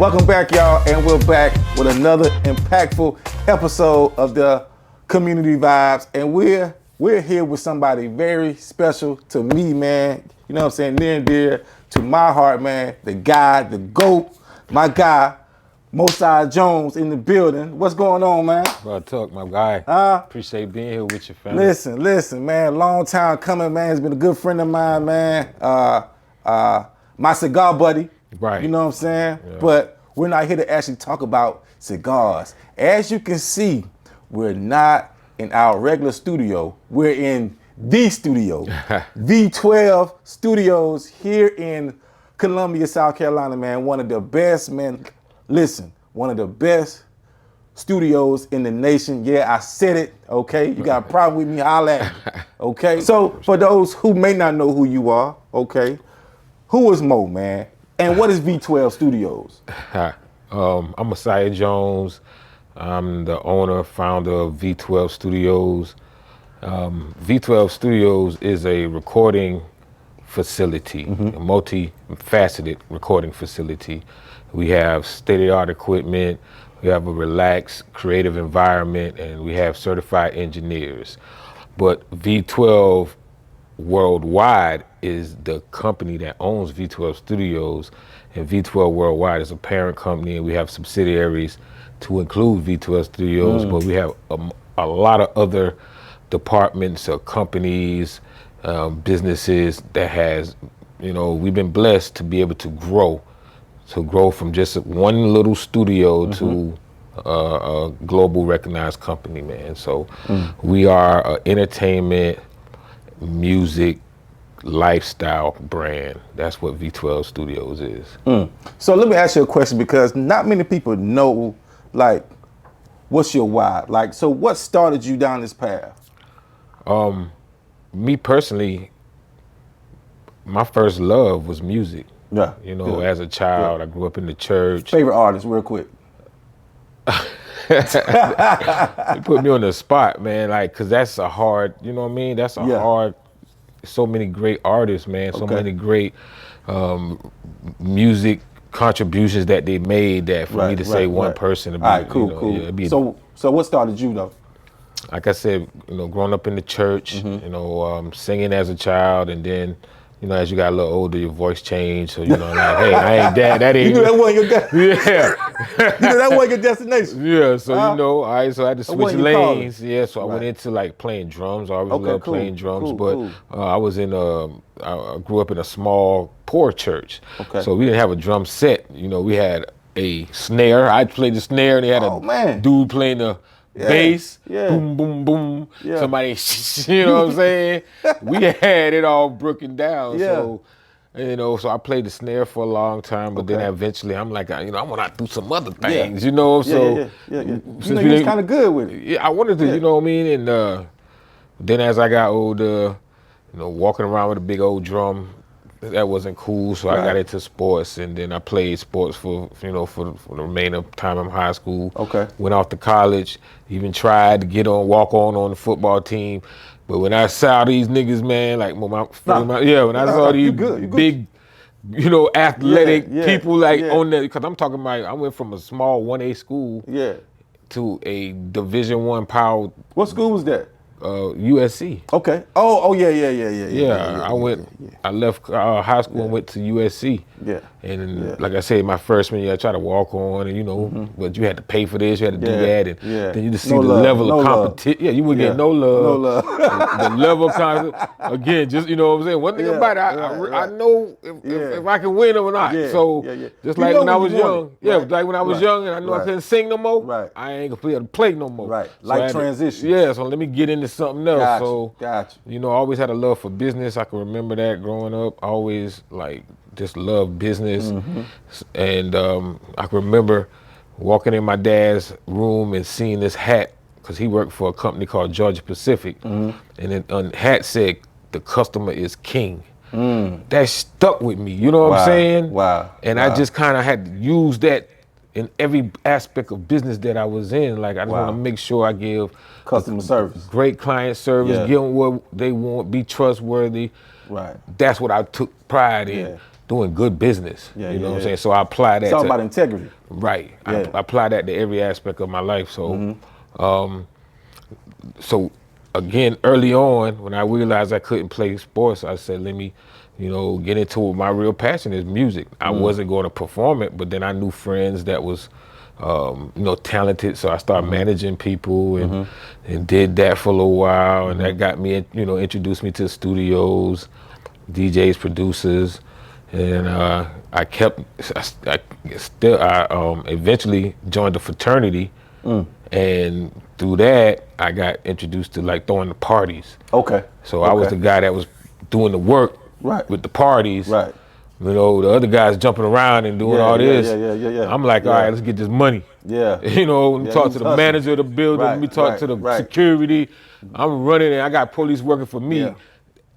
Welcome back, y'all, and we're back with another impactful episode of the Community Vibes, and we're here with somebody very special to me, man. You know what I'm saying? Near and dear to my heart, man. The guy, the GOAT, my guy, Mossiah Jones in the building. What's going on, man? Bro, Tuck, my guy. Appreciate being here with your family. Listen, man. Long time coming, man. He's been a good friend of mine, man. My cigar buddy. Right. You know what I'm saying? Yeah. But we're not here to actually talk about cigars. As you can see, we're not in our regular studio. We're in the studio. V12 Studios here in Columbia, South Carolina, man. One of the best, man. Listen, one of the best studios in the nation. Yeah, I said it, okay? You got a problem with me, holla at me, okay? So for those who may not know who you are, okay, who is Mo, man? And what is V12 Studios? I'm Mossiah Jones. I'm the owner, founder of V12 Studios. V12 Studios is a recording facility, a multi-faceted recording facility. We have state-of-the-art equipment, we have a relaxed, creative environment, and we have certified engineers. But V12 Worldwide is the company that owns V12 Studios, and V12 Worldwide is a parent company, and we have subsidiaries to include V12 Studios, but we have a lot of other departments or companies, businesses that has, we've been blessed to be able to grow from just one little studio to a global recognized company, man. So we are an entertainment, music, lifestyle brand. That's what V12 Studios is. So let me ask you a question, because not many people know, like, what's your why? Like, so what started you down this path? Me personally, my first love was music. Yeah. As a child, I grew up in the church. Favorite artist, real quick. You put me on the spot, man, like, cause that's a hard, you know what I mean? That's a hard, so many great artists, man, so many great music contributions that they made that for me to say one person to be, all right, cool. Yeah, so what started you though? Like I said, growing up in the church, singing as a child, and then, as you got a little older, your voice changed. So, like, hey, I ain't that ain't. You knew that wasn't your destination. Yeah. You knew that wasn't your destination. Yeah, so, all right, so I had to switch lanes. Yeah, so I went into, like, playing drums. I always loved playing drums. I was I grew up in a small, poor church. Okay. So we didn't have a drum set. We had a snare. I played the snare, and they had a dude playing the bass, boom, boom, boom. Somebody, you know what I'm saying? We had it all broken down. So, so I played the snare for a long time, but then eventually I'm like, I want to do some other things, So, you was kind of good with it. Yeah, I wanted to, you know what I mean? And then as I got older, walking around with a big old drum, that wasn't cool, so I got into sports, and then I played sports for the remainder of time in high school. Okay. Went off to college, even tried to walk on the football team, but when I saw these niggas, man, like when I saw these big, athletic people on that, because I'm talking about, I went from a small 1A school to a Division I power. What school was that? USC. Okay. Oh yeah. I left high school and went to USC. Yeah. And like I said, my freshman year, I tried to walk on, and but you had to pay for this, you had to do that, and then you just see the level of competition. Yeah, you would get no love. No love. The level of competition. Again, just what I'm saying. One thing about it, I know if I can win or not. So just like when I was young, like when I was young, and I know I couldn't sing no more. Right. I ain't gonna be able to play no more. Right. Like transition. So let me get into something else. Gotcha. I always had a love for business. I can remember that growing up. I always just loved business. And I can remember walking in my dad's room and seeing this hat, because he worked for a company called Georgia Pacific, and it, on the hat said, "The customer is king." That stuck with me, you know what I'm saying? Wow. And I just kind of had to use that in every aspect of business that I was in. Like, I just want to make sure I give customer service, great client service, give them what they want, be trustworthy, Right. That's what I took pride in, Yeah. doing good business. Yeah, you know yeah, what I'm yeah. saying? So I apply that It's all to, about integrity. right. Yeah. I apply that to every aspect of my life. So, so again, early on, when I realized I couldn't play sports, I said, let me, get into what my real passion is, music. I wasn't going to perform it, but then I knew friends that was, talented. So I started managing people and did that for a little while. And that got me, introduced me to studios, DJs, producers. And I eventually joined the fraternity. And through that, I got introduced to like throwing the parties. Okay. So I was the guy that was doing the work Right. with the parties. Right. The other guys jumping around and doing all this. Yeah. I'm like, all right, let's get this money. Yeah. Let me talk he's to the hustling. manager of the building. Let me talk to the security. I'm running and I got police working for me. Yeah.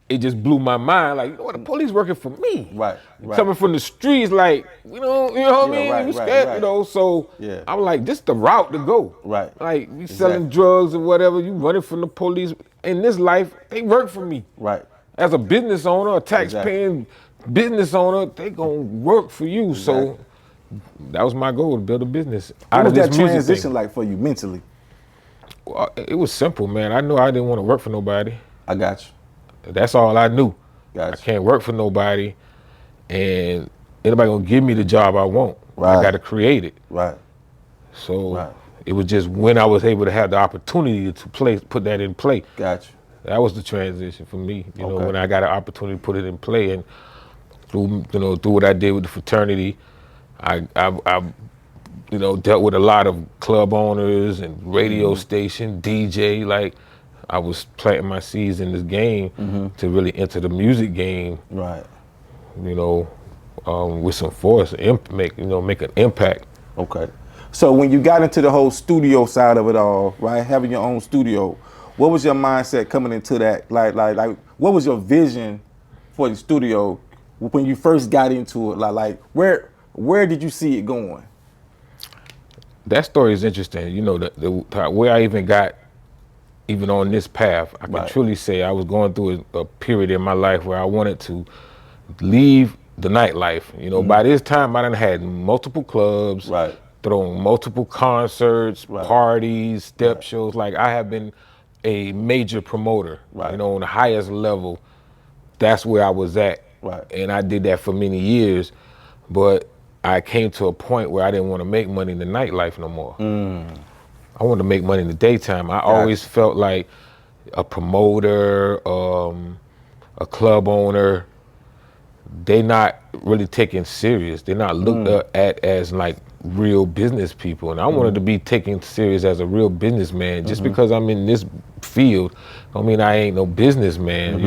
It just blew my mind. Like, the police working for me. Right. Coming from the streets, like, you know what I mean? right, You scared, right. So Yeah. I'm like, this the route to go. Right. Like, you selling drugs or whatever, you running from the police. In this life, they work for me. Right. As a business owner, a tax-paying business owner, they gonna work for you. So that was my goal, to build a business. What was that this music transition thing. like for you mentally? Well, it was simple, man. I knew I didn't want to work for nobody. I got you. That's all I knew. Got you. I can't work for nobody, and anybody gonna give me the job I want. Right. I got to create it. Right. So it was just when I was able to have the opportunity to put that in play. Got you. That was the transition for me. You know, when I got an opportunity to put it in play, and through what I did with the fraternity, I dealt with a lot of club owners and radio station DJ. Like, I was planting my seeds in this game to really enter the music game. Right. With some force, make an impact. Okay. So when you got into the whole studio side of it all, right, having your own studio, what was your mindset coming into that? Like, what was your vision for the studio when you first got into it? Like, where did you see it going? That story is interesting. The where I even got, even on this path, I can truly say I was going through a period in my life where I wanted to leave the nightlife. By this time I done had multiple clubs, thrown multiple concerts, parties, step shows. Like, I have been a major promoter, on the highest level. That's where I was at. And I did that for many years, but I came to a point where I didn't want to make money in the nightlife no more. I wanted to make money in the daytime. I always felt like a promoter, a club owner, they not really taken serious. They're not looked at as like real business people. And I wanted to be taken serious as a real businessman. Just because I'm in this field don't mean I ain't no businessman,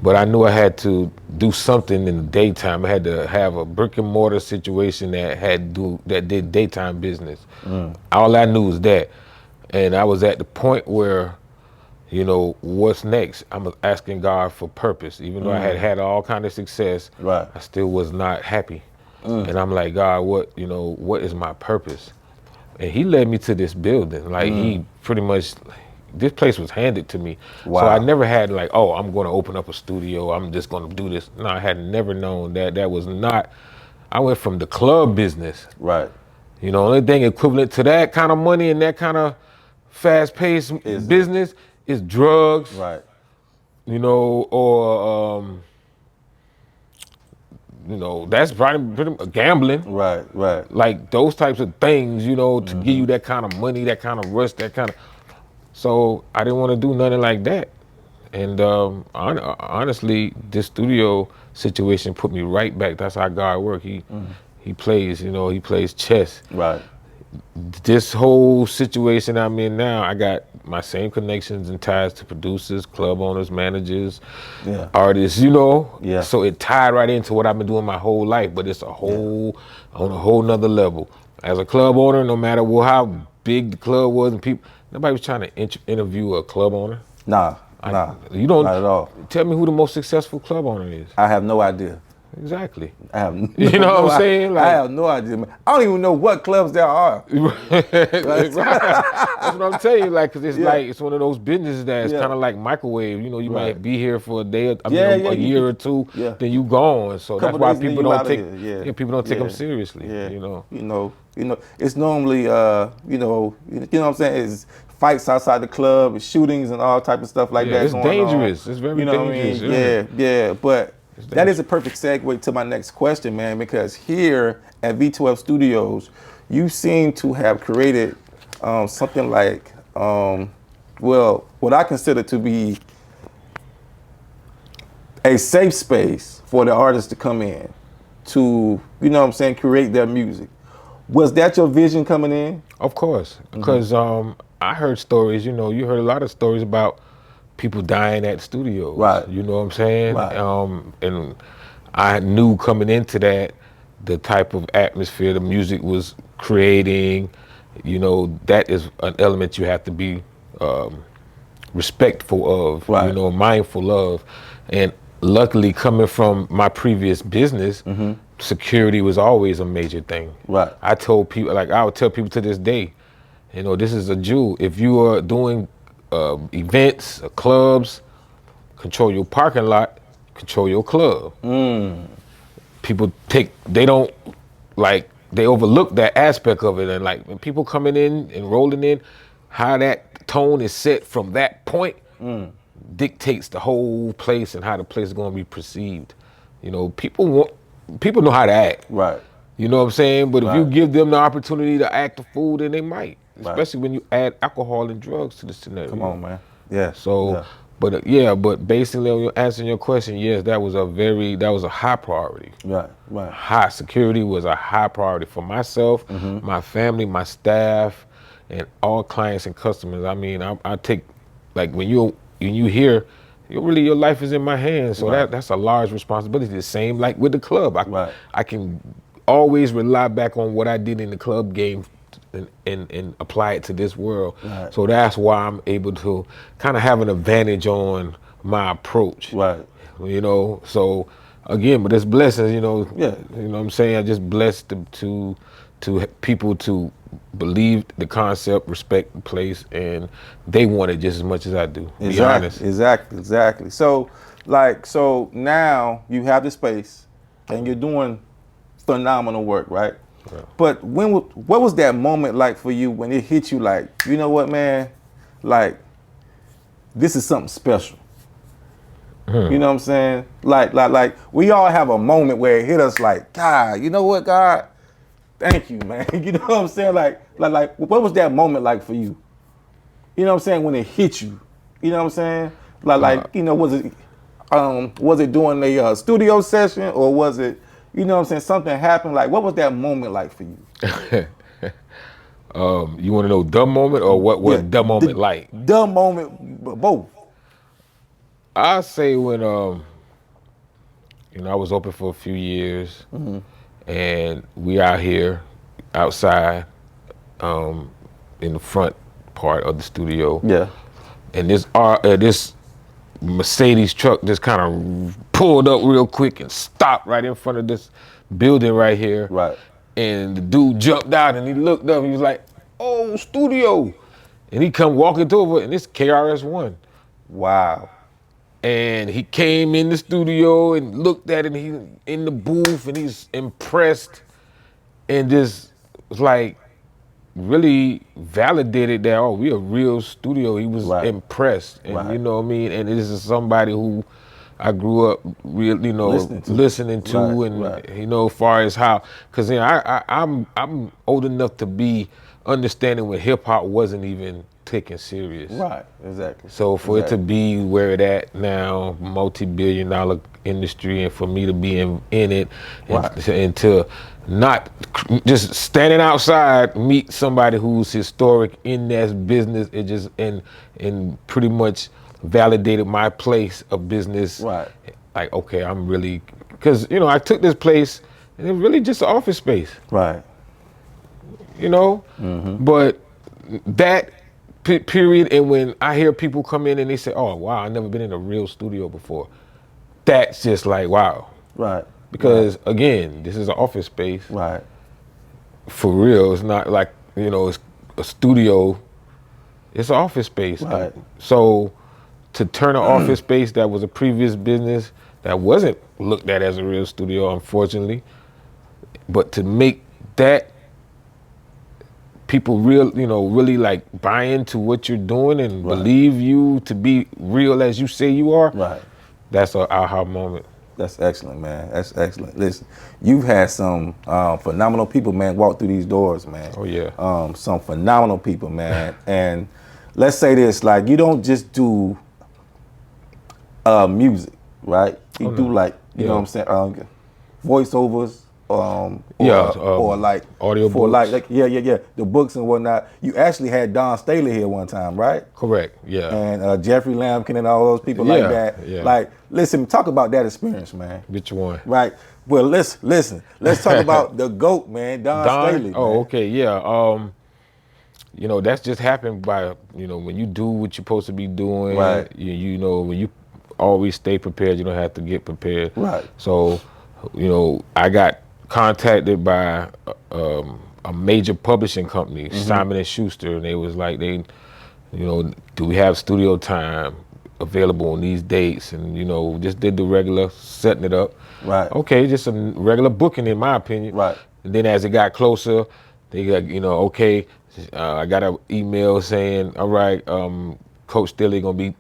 But I knew I had to do something in the daytime. I had to have a brick and mortar situation that did daytime business. All I knew was that. And I was at the point where, what's next? I'm asking God for purpose. Even though I had all kind of success, I still was not happy. And I'm like, God, what is my purpose? And he led me to this building. Like, he pretty much, this place was handed to me. So I never had like, oh, I'm going to open up a studio. I'm just going to do this. No, I had never known that. That was not, I went from the club business. Only thing equivalent to that kind of money and that kind of fast-paced business is drugs, or that's pretty gambling, like those types of things, to give you that kind of money, that kind of rush, that kind of. So I didn't want to do nothing like that, and honestly, this studio situation put me right back. That's how God works. He plays, he plays chess. This whole situation I'm in now, I got my same connections and ties to producers, club owners, managers, artists, So it tied right into what I've been doing my whole life, but it's on a whole nother level. As a club owner, no matter how big the club was and people, nobody was trying to interview a club owner. Nah, you don't, not at all. Tell me who the most successful club owner is. I have no idea. exactly. I have You know what I'm saying? I have no idea, man. I don't even know what clubs there are. Right. That's what I'm telling you. Like, cause it's Yeah. like it's one of those businesses that's Yeah. kind of like microwave. You know, you Right. might be here for a day, Yeah, a year or two, yeah. then you gone. So that's Couple why days and then people you don't out of take here. Yeah. people don't take them Yeah. seriously. Yeah. You know. It's normally you know what I'm saying, is fights outside the club, and shootings and all type of stuff like Yeah, that it's going dangerous. on. It's very You know what I dangerous. mean? Yeah, yeah. But It's that is dangerous. a perfect segue to my next question, man, because here at V12 Studios, you seem to have created something like well, what I consider to be a safe space for the artists to come in to, you know what I'm saying, create their music. Was that your vision coming in? Of course, because I heard stories. You know, you heard a lot of stories about people dying at studios. Right. You know what I'm saying? Right. And I knew coming into that the type of atmosphere the music was creating. You know, that is an element you have to be respectful of. Right. You know, mindful of, and luckily coming from my previous business. Security was always a major thing. Right. I told people, like I would tell people to this day, you know, this is a jewel. If you are doing events, clubs, control your parking lot, control your club. People they overlook that aspect of it, and like when people coming in and rolling in, how that tone is set from that point dictates the whole place and how the place is going to be perceived. You know, people know how to act. Right. You know what I'm saying? But if you Right. give them the opportunity to act a fool, then they might. Right. Especially when you add alcohol and drugs to the scenario. Come on, man. Yeah. So, yeah. but basically, answering your question, yes, that was a high priority. Right. Right. High security was a high priority for myself, my family, my staff, and all clients and customers. I mean, I take, like when you hear, your life is in my hands. So Right. that's a large responsibility. The same like with the club. Right. I can always rely back on what I did in the club game and apply it to this world. Right. So that's why I'm able to kind of have an advantage on my approach. Right. You know, so again, but it's blessings, you know. Yeah. You know what I'm saying? I just blessed to people to believe the concept, respect the place, and they want it just as much as I do. Be honest. Exactly. So now you have the space and you're doing phenomenal work, right? Yeah. But what was that moment like for you when it hit you like, you know what, man? Like, this is something special. You know what I'm saying? Like we all have a moment where it hit us like, God, you know what, God? Thank you, man. You know what I'm saying? Like what was that moment like for you? You know what I'm saying? When it hit you. You know what I'm saying? You know, was it during a studio session, or was it, you know what I'm saying, something happened? Like, what was that moment like for you? You want to know the moment or what was the moment like? The moment, both. I say when you know, I was open for a few years, and we out here outside in the front part of the studio. Yeah. And this Mercedes truck just kind of pulled up real quick and stopped right in front of this building right here. Right. And the dude jumped out and he looked up and he was like, "Oh, studio." And he come walking over, and it's KRS-One. Wow. And he came in the studio and looked at it, and he in the booth, and he's impressed and just was like really validated that, oh, we a real studio. He was Right. impressed. And Right. you know what I mean? And this is somebody who I grew up really, you know, listening to Right, and right. you know, as far as how, because you know, I'm old enough to be understanding when hip hop wasn't even taken serious. Right. Exactly. So for it to be where it at now, multi-billion-dollar industry, and for me to be in it, and, Right. and to not just standing outside, meet somebody who's historic in that business, it just and pretty much validated my place of business. Right. Like, okay, I'm really, because you know, I took this place and it's really just an office space. Right. You know, but that period, and when I hear people come in and they say, "Oh, wow, I never been in a real studio before," that's just like, wow. Right. Because again, this is an office space. Right. For real, it's not like, it's a studio. It's an office space. Right. So to turn an office space that was a previous business that wasn't looked at as a real studio, unfortunately, but to make that people really like buy into what you're doing and believe you to be real as you say you are. Right. That's an aha moment. That's excellent, man. That's excellent. Listen, you've had some phenomenal people, man, walk through these doors, man. Oh yeah. Some phenomenal people, man. And let's say this, like, you don't just do music, right? You do like, you know what I'm saying, voiceovers, or like audio for books. like the books and whatnot. You actually had Don Staley here one time, right? Correct. Yeah. And Jeffrey Lampkin and all those people like that. Yeah. Like, listen, talk about that experience, man. Which one? Right. Well, listen. Let's talk about the GOAT, man, Don Staley. Oh, man. okay, yeah. That's just happened by, when you do what you're supposed to be doing. Right. When you always stay prepared, you don't have to get prepared. Right. So, I got contacted by a major publishing company, Simon & Schuster, and they was like, do we have studio time available on these dates? And, just did the regular setting it up. Right. Okay, just a regular booking in my opinion. Right. And then as it got closer, they got, okay, I got an email saying, all right, Coach Staley gonna be,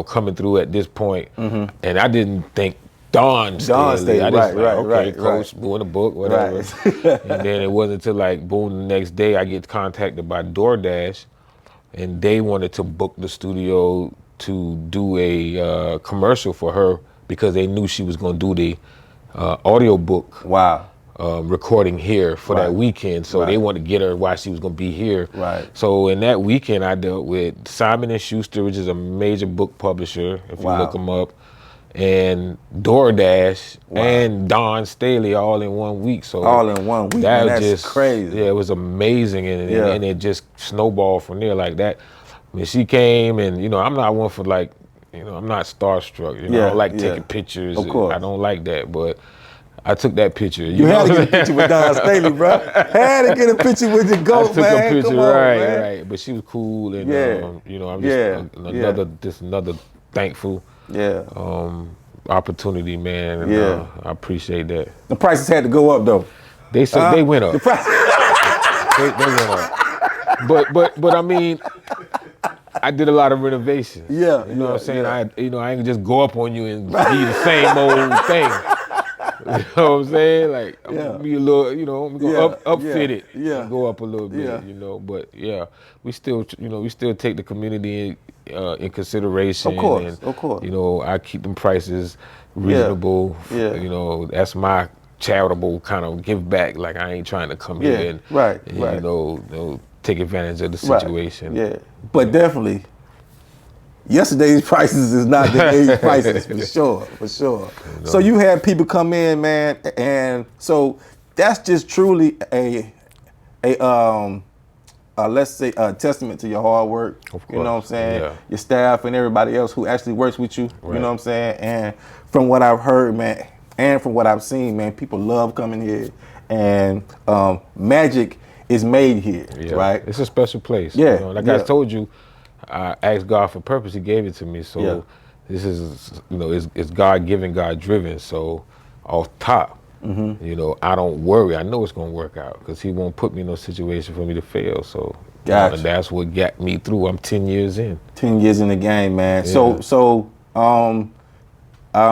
coming through at this point. And I didn't think Don Staley. I just okay, Coach, doing a book, whatever. Right. And then it wasn't until like, boom, the next day I get contacted by DoorDash, and they wanted to book the studio to do a commercial for her because they knew she was going to do the audio book recording here for that weekend. So they wanted to get her while she was going to be here. Right. So in that weekend, I dealt with Simon & Schuster, which is a major book publisher, if you look them up, and DoorDash and Don Staley all in 1 week. So all in 1 week. That was just crazy. Yeah, it was amazing, and it just snowballed from there like that. When she came, and I'm not one for like, I'm not starstruck. I don't like taking pictures. Of course. I don't like that, but I took that picture. You had to get a picture with Don Staley, bro. Had to get a picture with the GOAT, man. I took a picture, Come on, right. But she was cool, and I'm just another thankful opportunity, man. And, I appreciate that. The prices had to go up though. They said they went up. The price they went up. But I mean, I did a lot of renovations. Yeah. You know what I'm saying? I ain't just go up on you and be the same old thing. You know what I'm saying? Like, I'm gonna be a little, I'm gonna upfit it. And go up a little bit, But we still take the community in consideration. Of course. I keep them prices reasonable. That's my charitable kind of give back. Like, I ain't trying to come here and take advantage of the situation. Yeah. But definitely, yesterday's prices is not today's prices, for sure. So you had people come in, man, and so that's just truly a let's say a testament to your hard work. Of course. You know what I'm saying? Yeah. Your staff and everybody else who actually works with you. Right. You know what I'm saying? And from what I've heard, man, and from what I've seen, man, people love coming here, and magic is made here, right? It's a special place. Yeah. Like I told you, I asked God for purpose. He gave it to me. So this is, it's God given, God driven. So off top, I don't worry. I know it's gonna work out because He won't put me in no situation for me to fail. So and that's what got me through. I'm 10 years in. 10 years in the game, man. Yeah. So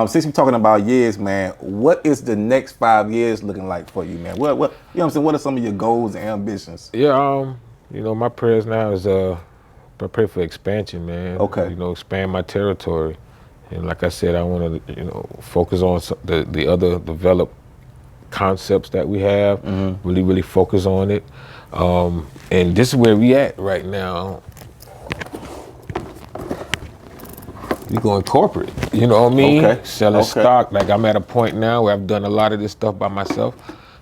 since we're talking about years, man, what is the next 5 years looking like for you, man? What you know what I'm saying? What are some of your goals and ambitions? Yeah, my prayers now is I pray for expansion, man. Okay. Expand my territory. And like I said, I want to, focus on the other developed concepts that we have, really, really focus on it. And this is where we at right now. We going corporate, you know what I mean? Okay. Selling stock. Like, I'm at a point now where I've done a lot of this stuff by myself.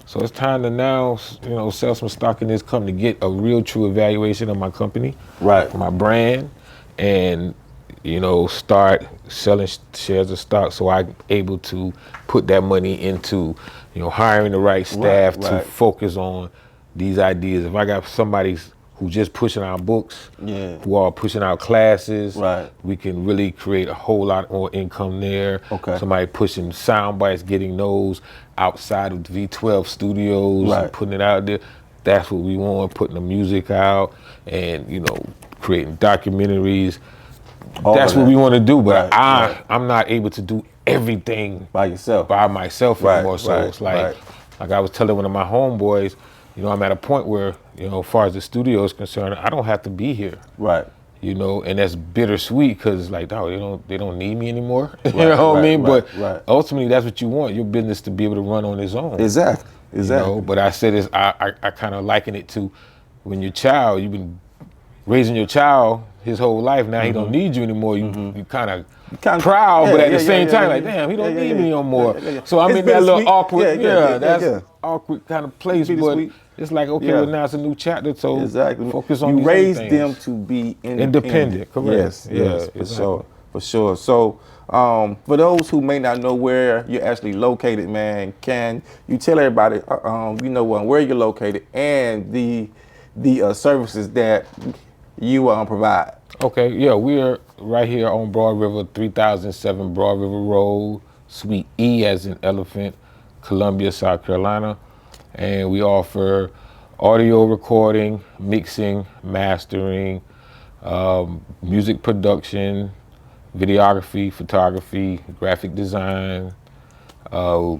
So it's time to now, sell some stock in this company, get a real true evaluation of my company, right? My brand, and start selling shares of stock, so I'm able to put that money into, hiring the right staff to focus on these ideas. If I got somebody who just pushing out books, who are pushing out classes, we can really create a whole lot more income there. Somebody pushing sound bites, getting those outside of the V12 Studios, and putting it out there. That's what we want, putting the music out and, creating documentaries. That's what we want to do, but I'm not able to do everything by myself anymore. So it's like I was telling one of my homeboys, I'm at a point where, as far as the studio is concerned, I don't have to be here. And that's bittersweet because like, oh, they don't need me anymore. You know what I mean? But ultimately, that's what you want, your business to be able to run on its own. Exactly. But I said this, I kind of liken it to when your child, you've been raising your child his whole life, now he don't need you anymore. You kind of proud, but at the same time, like, damn, he don't need me no more. So I'm in that little awkward, that's awkward kind of place, but it's like, okay, well, now it's a new chapter, so focus on you raise them to be independent. Correct. Yes, for sure. So for those who may not know where you're actually located, man, can you tell everybody, where you're located and the services that you provide? Okay, we're right here on Broad River, 3007 Broad River Road, Suite E as in Elephant, Columbia, South Carolina. And we offer audio recording, mixing, mastering, music production, videography, photography, graphic design,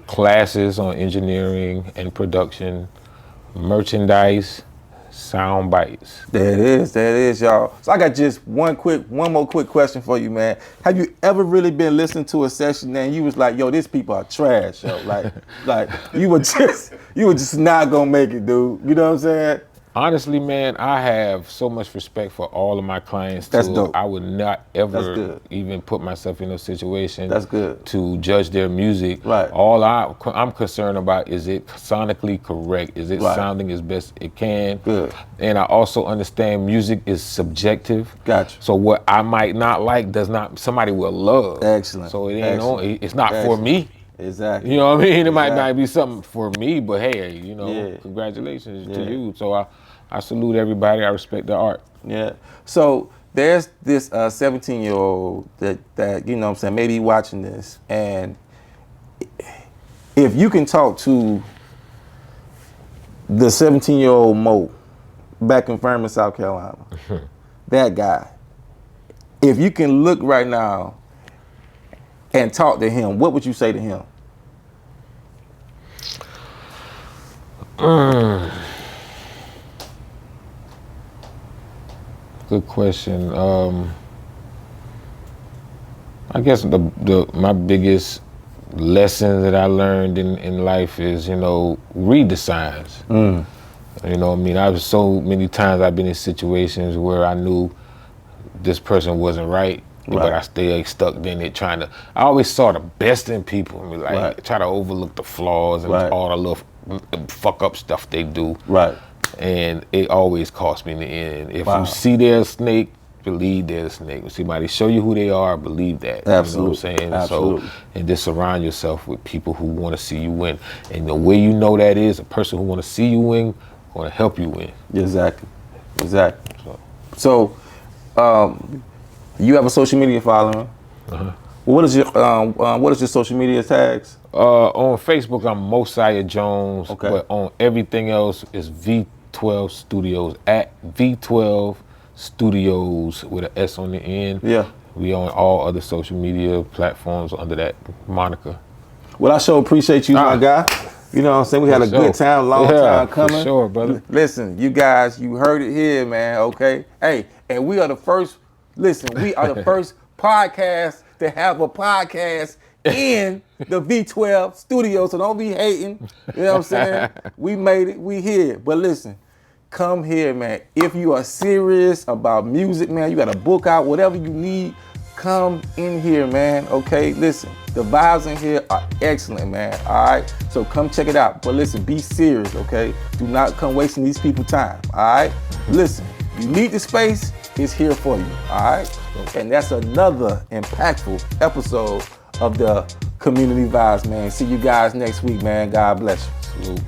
classes on engineering and production, merchandise, sound bites. There it is, y'all. So I got just one more quick question for you, man. Have you ever really been listening to a session and you was like, yo, these people are trash, yo? like you were just not gonna make it, dude. You know what I'm saying? Honestly, man, I have so much respect for all of my clients. That's dope. I would not ever even put myself in a situation to judge their music. All I'm concerned about is it sonically correct? Is it sounding as best it can? And I also understand music is subjective. Gotcha. So what I might not like somebody will love. Excellent. So it's not for me. Exactly. You know what I mean? It might not be something for me, but hey, congratulations to you. So I salute everybody. I respect the art. Yeah. So there's this 17-year-old that you know what I'm saying, maybe watching this, and if you can talk to the 17-year-old Mo back in Furman, South Carolina, that guy, if you can look right now and talk to him, what would you say to him? Good question. I guess my biggest lesson that I learned in life is, read the signs. I was so many times I've been in situations where I knew this person wasn't right. But I stayed stuck in it I always saw the best in people. Try to overlook the flaws and all the little fuck up stuff they do. And it always cost me in the end. If you see they're a snake, believe they're a snake. When somebody show you who they are, believe that. Absolutely. You know what I'm saying? Absolutely. So, and just surround yourself with people who want to see you win. And the way you know that is a person who want to see you win, going to help you win. Exactly. So you have a social media following. What is your social media tags? On Facebook, I'm Mossiah Jones. Okay. But on everything else, it's V12 Studios, at V12 Studios with an S on the end. Yeah. We on all other social media platforms under that moniker. Well, I sure appreciate you, my guy. You know what I'm saying? We had a good time, long time coming. For sure, brother. Listen, you guys, you heard it here, man, okay? Hey, and we are the first podcast to have a podcast in the V12 studio, so don't be hating. You know what I'm saying? We made it, we here. But listen, come here, man. If you are serious about music, man, you got a book out, whatever you need, come in here, man, okay? Listen, the vibes in here are excellent, man, all right? So come check it out. But listen, be serious, okay? Do not come wasting these people's time, all right? Listen, You need the space, it's here for you, all right? And that's another impactful episode of the Community Vibes, man. See you guys next week, man. God bless you. Salute.